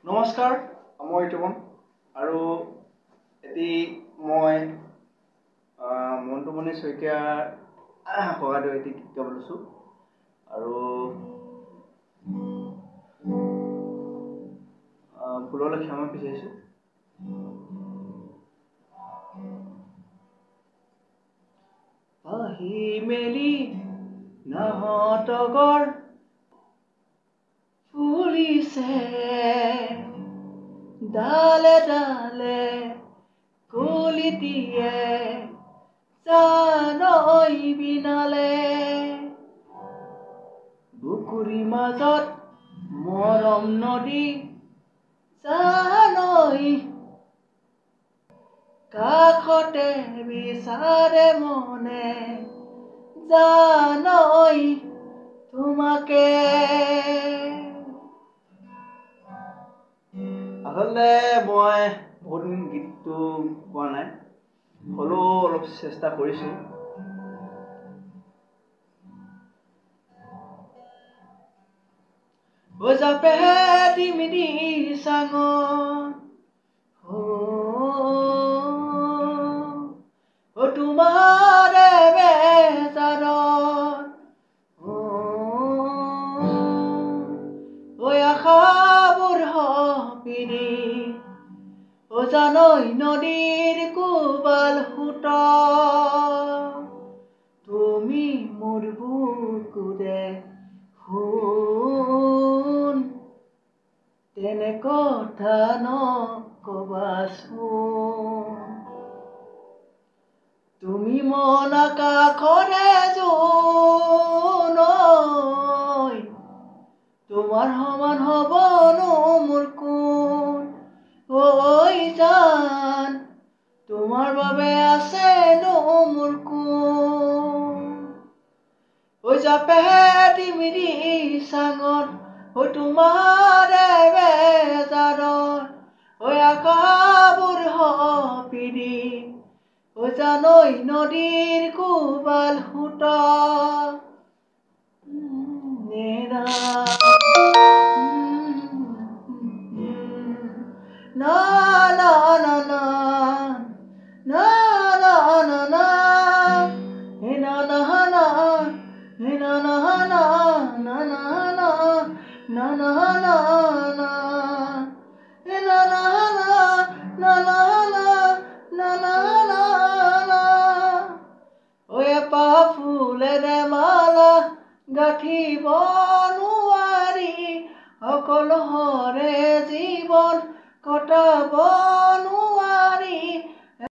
নমস্কাৰ, মই ইটুমন আৰু এটি মই মন্টুমণি শইকীয়াৰ সহায়ত এটি গীত গাব লৈছোঁ আৰু ভুললৈ ক্ষমা বিচাৰিছোঁ। পাহি মেলি নাহতগৰ ফুলিছে ডালে ডালে কলিটিয়ে জানৈ বিনালে বুকুৰি মাজত মৰম নদী জানৈ কাষতে বিচাৰে মনে জানৈ তোমাকে। আচলতে মই বহুত দিন গীতটো পোৱা নাই, হ'লেও অলপ চেষ্টা কৰিছোঁ। জাপে দিমিদি চাঙত তোমাৰে বেজাৰত আশাবোৰ সপিনি জানৈ নদীৰ কোবাল সোঁত তুমি মোৰ বুকুৰে শুন তেনে কথা নকবাচোন। তুমি মন আকাশৰে জোনৈ তোমাৰ সমান হ'বনো মোৰ কোন ঐ জান তোমাৰ বাবে আছেনো মোৰ কোন। জাপে দিমিদি চাঙত তোমাৰে বেজাৰত আশাবোৰ সপিনি জানৈ নদীৰ কোবাল সোঁত না না না না না না না না না না না na na na na na na na na na na na na এপাহ ফুলেৰে মালা গাঁঠিব নোৱাৰি অকলশৰে জীৱন কটাব